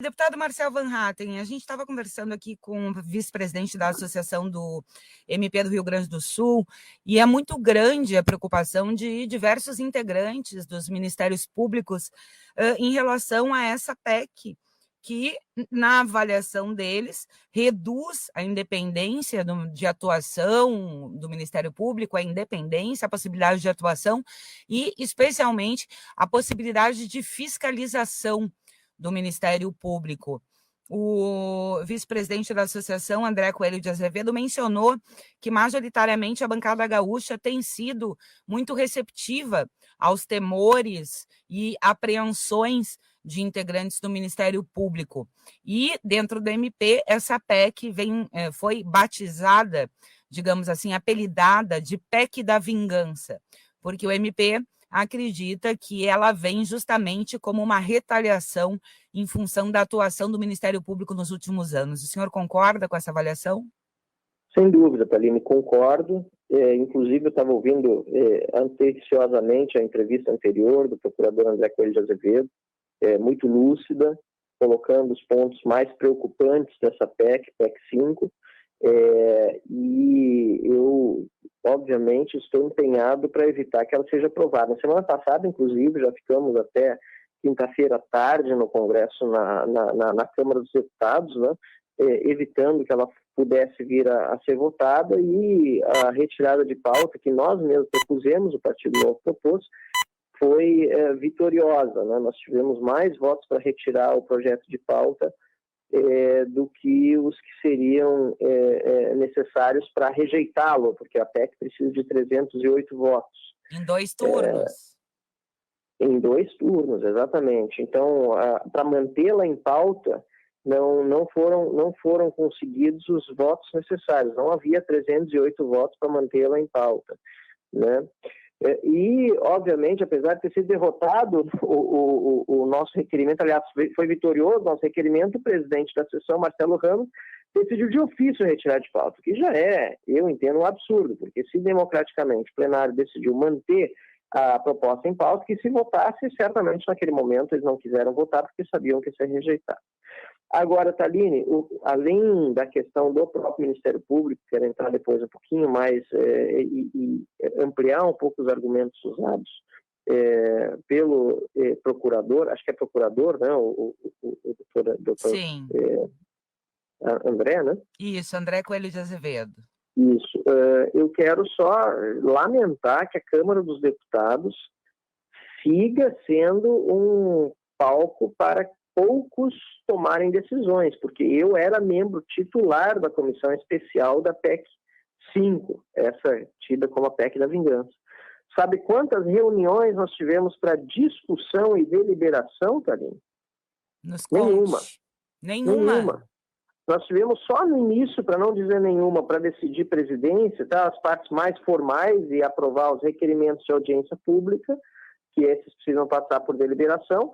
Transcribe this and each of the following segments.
Deputado Marcel Van Hatten, a gente estava conversando aqui com o vice-presidente da Associação do MP do Rio Grande do Sul, e é muito grande a preocupação de diversos integrantes dos ministérios públicos em relação a essa PEC, que, na avaliação deles, reduz a independência de atuação do Ministério Público, a independência, a possibilidade de atuação e, especialmente, a possibilidade de fiscalização do Ministério Público. O vice-presidente da associação, André Coelho de Azevedo, mencionou que majoritariamente a bancada gaúcha tem sido muito receptiva aos temores e apreensões de integrantes do Ministério Público. E dentro do MP, essa PEC foi batizada, digamos assim, apelidada de PEC da Vingança, porque o MP acredita que ela vem justamente como uma retaliação em função da atuação do Ministério Público nos últimos anos. O senhor concorda com essa avaliação? Sem dúvida, Taline, concordo. Inclusive, eu estava ouvindo anteciosamente a entrevista anterior do procurador André Coelho de Azevedo, muito lúcida, colocando os pontos mais preocupantes dessa PEC 5, e eu, obviamente, estou empenhado para evitar que ela seja aprovada. Na semana passada, inclusive, já ficamos até quinta-feira à tarde no Congresso, na Câmara dos Deputados, né, evitando que ela pudesse vir a ser votada, e a retirada de pauta que nós mesmos propusemos, o Partido Novo propôs, foi vitoriosa, né? Nós tivemos mais votos para retirar o projeto de pauta do que os que seriam necessários para rejeitá-lo, porque a PEC precisa de 308 votos. Em 2 turnos. Em 2 turnos, exatamente. Então, para mantê-la em pauta, não foram conseguidos os votos necessários. Não havia 308 votos para mantê-la em pauta, né? E, obviamente, apesar de ter sido derrotado o nosso requerimento, aliás, foi vitorioso o nosso requerimento, o presidente da sessão, Marcelo Ramos, decidiu de ofício retirar de pauta, que já eu entendo, um absurdo, porque se democraticamente o plenário decidiu manter a proposta em pauta, que se votasse, certamente naquele momento eles não quiseram votar porque sabiam que ia ser rejeitado. Agora, Taline, além da questão do próprio Ministério Público, quero entrar depois um pouquinho mais e ampliar um pouco os argumentos usados pelo procurador, acho que é procurador, né, o doutor André, né? Isso, André Coelho de Azevedo. Isso. Eu quero só lamentar que a Câmara dos Deputados siga sendo um palco para poucos tomarem decisões, porque eu era membro titular da comissão especial da PEC 5, essa tida como a PEC da Vingança. Sabe quantas reuniões nós tivemos para discussão e deliberação, Karine? Nenhuma. Nós tivemos só no início, para não dizer nenhuma, para decidir presidência, tá? As partes mais formais e aprovar os requerimentos de audiência pública, que esses precisam passar por deliberação.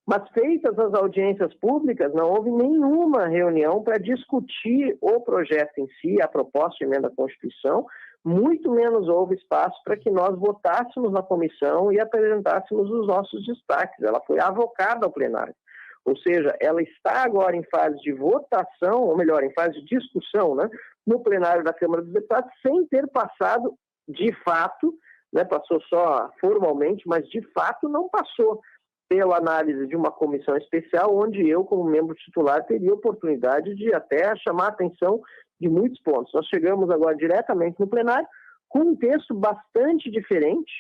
Mas feitas as audiências públicas, não houve nenhuma reunião para discutir o projeto em si, a proposta de emenda à Constituição, muito menos houve espaço para que nós votássemos na comissão e apresentássemos os nossos destaques. Ela foi avocada ao plenário. Ou seja, ela está agora em fase de votação, ou melhor, em fase de discussão, né, no plenário da Câmara dos Deputados, sem ter passado de fato, né, passou só formalmente, mas de fato não passou pela análise de uma comissão especial, onde eu, como membro titular, teria oportunidade de até chamar a atenção de muitos pontos. Nós chegamos agora diretamente no plenário com um texto bastante diferente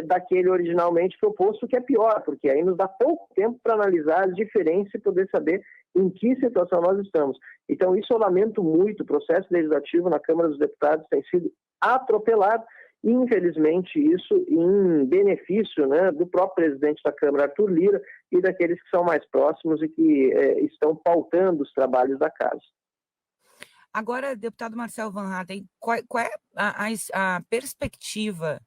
daquele originalmente proposto, que é pior, porque aí nos dá pouco tempo para analisar as diferenças e poder saber em que situação nós estamos. Então, isso eu lamento muito. O processo legislativo na Câmara dos Deputados tem sido atropelado, e, infelizmente, isso em benefício, né, do próprio presidente da Câmara, Arthur Lira, e daqueles que são mais próximos e que estão pautando os trabalhos da casa. Agora, deputado Marcel Van Hatten, qual é a perspectiva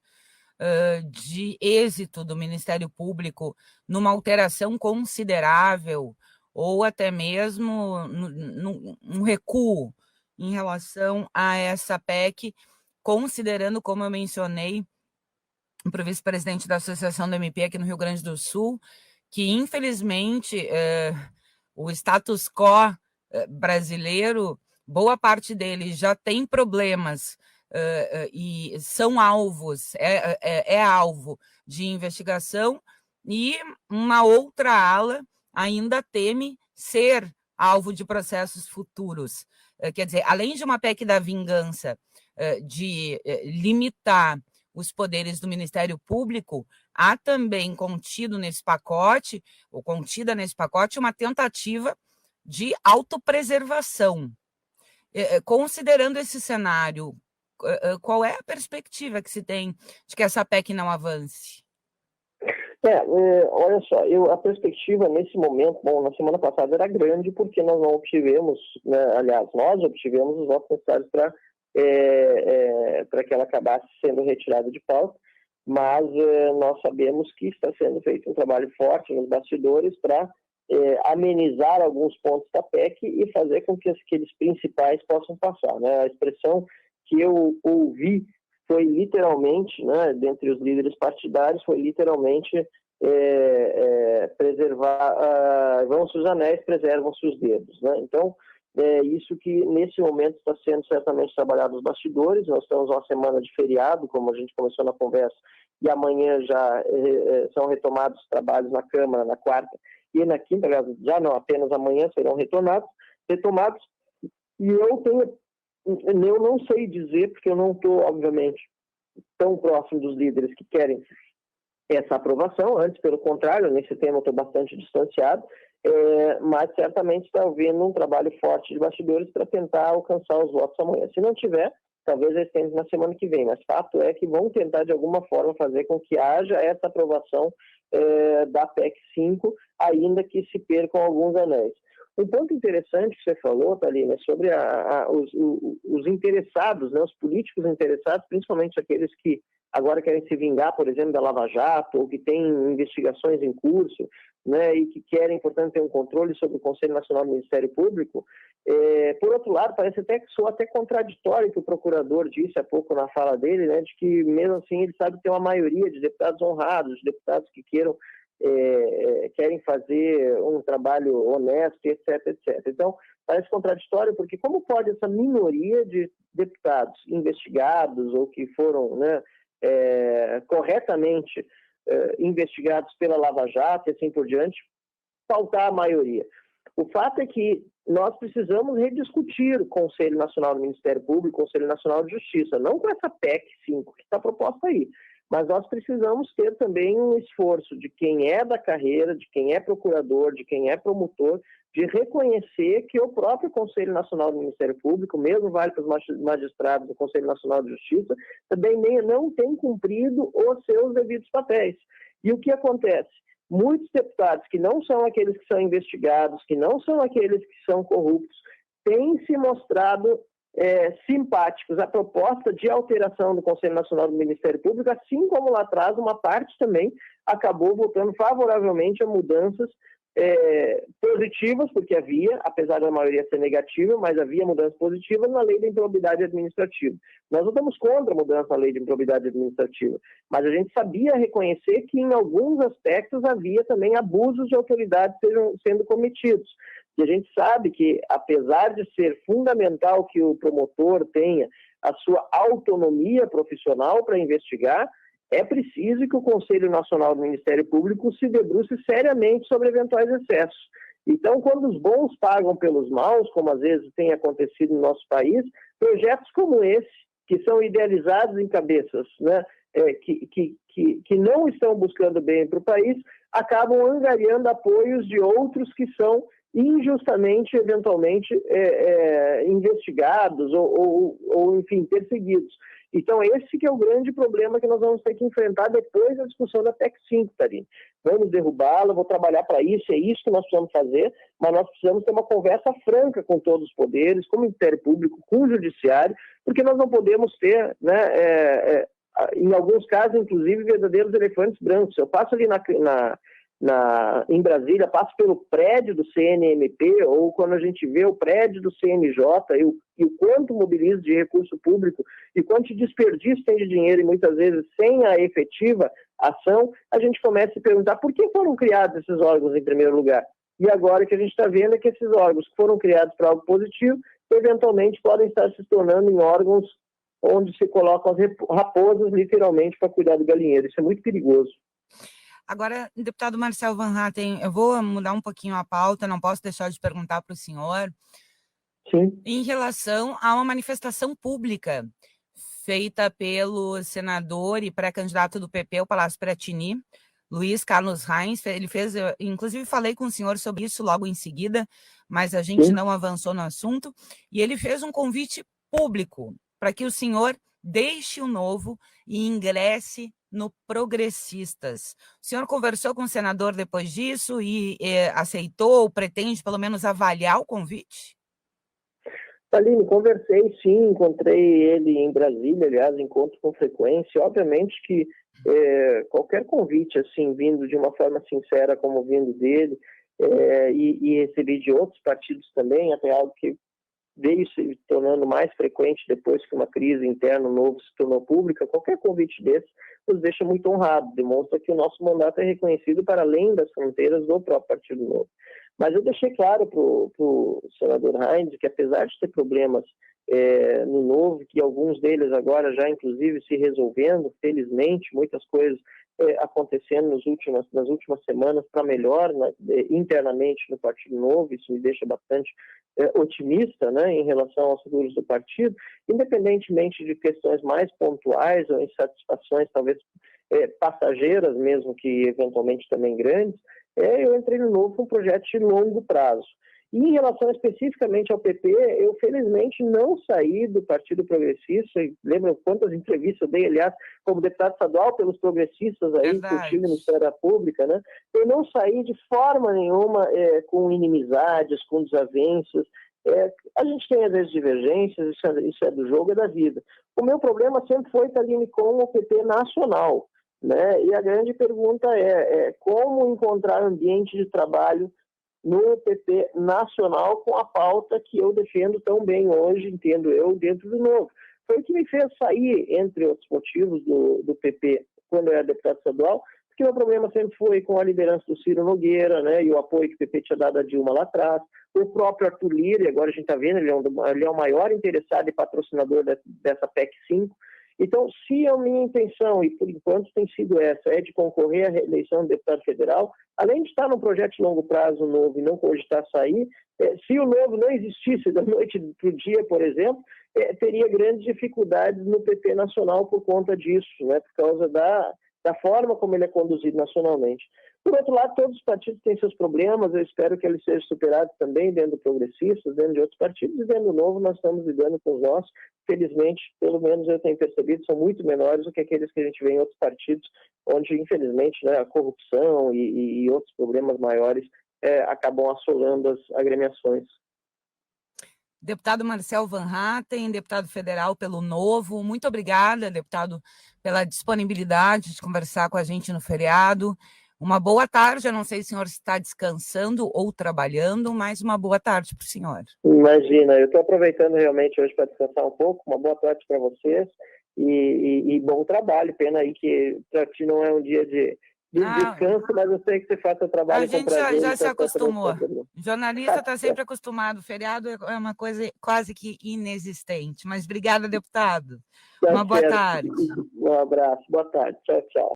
de êxito do Ministério Público numa alteração considerável ou até mesmo um recuo em relação a essa PEC, considerando, como eu mencionei, para o vice-presidente da Associação do MP aqui no Rio Grande do Sul, que infelizmente o status quo brasileiro, boa parte deles já tem problemas e são alvos, é alvo de investigação, e uma outra ala ainda teme ser alvo de processos futuros. Quer dizer, além de uma PEC da vingança, de limitar os poderes do Ministério Público, há também contida nesse pacote, uma tentativa de autopreservação. Considerando esse cenário, qual é a perspectiva que se tem de que essa PEC não avance? Olha só, a perspectiva nesse momento, na semana passada era grande porque nós não obtivemos, né, aliás, nós obtivemos os votos necessários para que ela acabasse sendo retirada de pauta, mas nós sabemos que está sendo feito um trabalho forte nos bastidores para amenizar alguns pontos da PEC e fazer com que aqueles principais possam passar, né? A expressão que eu ouvi foi literalmente, né, dentre os líderes partidários, foi literalmente preservar, vão-se os anéis, preservam-se os dedos, né? Então, isso que nesse momento está sendo certamente trabalhado nos bastidores. Nós temos uma semana de feriado, como a gente começou na conversa, e amanhã já são retomados os trabalhos na Câmara, na quarta e na quinta, aliás, já não apenas amanhã serão retomados, e eu não sei dizer, porque eu não estou, obviamente, tão próximo dos líderes que querem essa aprovação. Antes, pelo contrário, nesse tema eu estou bastante distanciado, mas certamente está havendo um trabalho forte de bastidores para tentar alcançar os votos amanhã. Se não tiver, talvez eles tentem na semana que vem, mas fato é que vão tentar de alguma forma fazer com que haja essa aprovação da PEC 5, ainda que se percam alguns anéis. Um ponto interessante que você falou, Thalina, é sobre os interessados, né, os políticos interessados, principalmente aqueles que agora querem se vingar, por exemplo, da Lava Jato, ou que têm investigações em curso, né, e que querem, portanto, ter um controle sobre o Conselho Nacional do Ministério Público. Por outro lado, parece até que soa até contraditório que o procurador disse há pouco na fala dele, né, de que, mesmo assim, ele sabe ter uma maioria de deputados honrados, de deputados que querem fazer um trabalho honesto, etc, etc. Então, parece contraditório, porque como pode essa minoria de deputados investigados ou que foram, né, corretamente investigados pela Lava Jato e assim por diante, faltar a maioria? O fato é que nós precisamos rediscutir o Conselho Nacional do Ministério Público, o Conselho Nacional de Justiça, não com essa PEC 5 que está proposta aí, mas nós precisamos ter também um esforço de quem é da carreira, de quem é procurador, de quem é promotor, de reconhecer que o próprio Conselho Nacional do Ministério Público, mesmo vale para os magistrados do Conselho Nacional de Justiça, também não tem cumprido os seus devidos papéis. E o que acontece? Muitos deputados que não são aqueles que são investigados, que não são aqueles que são corruptos, têm se mostrado simpáticos à proposta de alteração do Conselho Nacional do Ministério Público, assim como lá atrás uma parte também acabou votando favoravelmente a mudanças positivas, porque havia, apesar da maioria ser negativa, mas havia mudanças positivas na lei da improbidade administrativa. Nós não estamos contra a mudança na lei de improbidade administrativa, mas a gente sabia reconhecer que em alguns aspectos havia também abusos de autoridade sendo cometidos. E a gente sabe que, apesar de ser fundamental que o promotor tenha a sua autonomia profissional para investigar, é preciso que o Conselho Nacional do Ministério Público se debruce seriamente sobre eventuais excessos. Então, quando os bons pagam pelos maus, como às vezes tem acontecido no nosso país, projetos como esse, que são idealizados em cabeças, né, que não estão buscando bem para o país, acabam angariando apoios de outros que são injustamente, eventualmente, investigados ou, enfim, perseguidos. Então, esse que é o grande problema que nós vamos ter que enfrentar depois da discussão da PEC 5, Thalina. Vamos derrubá-la, vou trabalhar para isso, é isso que nós precisamos fazer, mas nós precisamos ter uma conversa franca com todos os poderes, com o Ministério Público, com o Judiciário, porque nós não podemos ter, né, em alguns casos, inclusive, verdadeiros elefantes brancos. Eu passo ali em Brasília, passo pelo prédio do CNMP, ou quando a gente vê o prédio do CNJ e o quanto mobiliza de recurso público e quanto de desperdício tem de dinheiro, e muitas vezes sem a efetiva ação, a gente começa a se perguntar por que foram criados esses órgãos em primeiro lugar. e agora o que a gente está vendo é que esses órgãos que foram criados para algo positivo, eventualmente podem estar se tornando em órgãos onde se colocam as raposas, literalmente, para cuidar do galinheiro. Isso é muito perigoso. Agora, deputado Marcel Van Hatten, eu vou mudar um pouquinho a pauta, não posso deixar de perguntar para o senhor. Sim. Em relação a uma manifestação pública feita pelo senador e pré-candidato do PP, o Palácio Piratini, Luiz Carlos Reins, ele fez, inclusive falei com o senhor sobre isso logo em seguida, mas a gente não avançou no assunto, e ele fez um convite público para que o senhor deixe o Novo e ingresse no Progressistas. O senhor conversou com o senador depois disso e aceitou, ou pretende pelo menos avaliar o convite? Aline, conversei sim, encontrei ele em Brasília, aliás, encontro com frequência. Obviamente que qualquer convite, assim, vindo de uma forma sincera como vindo dele, e recebi de outros partidos também, até algo que veio se tornando mais frequente depois que uma crise interna Novo se tornou pública, qualquer convite desse nos deixa muito honrados, demonstra que o nosso mandato é reconhecido para além das fronteiras do próprio Partido Novo. Mas eu deixei claro para o senador Reins que, apesar de ter problemas no Novo, que alguns deles agora já inclusive se resolvendo, felizmente, muitas coisas acontecendo nas últimas semanas para melhor, internamente no Partido Novo, isso me deixa bastante otimista, né, em relação aos futuros do partido, independentemente de questões mais pontuais ou insatisfações talvez passageiras mesmo, que eventualmente também grandes, eu entrei no Novo com um projeto de longo prazo. E em relação especificamente ao PP, eu felizmente não saí do Partido Progressista, e lembro quantas entrevistas eu dei, aliás, como deputado estadual pelos progressistas aí, que eu tive no Esfera Pública, né? Eu não saí de forma nenhuma com inimizades, com desavenças. A gente tem às vezes divergências, isso é do jogo, é da vida. O meu problema sempre foi, Taline, com o PP nacional, né? E a grande pergunta é como encontrar ambiente de trabalho no PP nacional com a pauta que eu defendo tão bem hoje, entendo eu, dentro do Novo. Foi o que me fez sair, entre outros motivos, do PP quando eu era deputado estadual, porque o meu problema sempre foi com a liderança do Ciro Nogueira, né, e o apoio que o PP tinha dado a Dilma lá atrás, o próprio Arthur Lira, e agora a gente está vendo, ele é o maior interessado e patrocinador dessa PEC 5. Então, se a minha intenção, e por enquanto tem sido essa, é de concorrer à reeleição de deputado federal, além de estar num projeto de longo prazo Novo e não cogitar sair, se o Novo não existisse da noite para o dia, por exemplo, teria grandes dificuldades no PP nacional por conta disso, né, por causa da forma como ele é conduzido nacionalmente. Por outro lado, todos os partidos têm seus problemas, eu espero que eles sejam superados também dentro do Progressistas, dentro de outros partidos, e dentro do Novo nós estamos lidando com os nossos. Felizmente, pelo menos eu tenho percebido, são muito menores do que aqueles que a gente vê em outros partidos, onde, infelizmente, né, a corrupção e outros problemas maiores acabam assolando as agremiações. Deputado Marcel Van Hatten, deputado federal pelo Novo, muito obrigada, deputado, pela disponibilidade de conversar com a gente no feriado. Uma boa tarde, eu não sei se o senhor está descansando ou trabalhando, mas uma boa tarde para o senhor. Imagina, eu estou aproveitando realmente hoje para descansar um pouco, uma boa tarde para vocês e bom trabalho, pena aí que para ti não é um dia de descanso, mas eu sei que você faz o trabalho com prazer. A gente já se acostumou. O jornalista está sempre acostumado. O feriado é uma coisa quase que inexistente. Mas obrigada, deputado. Uma boa tarde. Um abraço. Boa tarde. Tchau, tchau.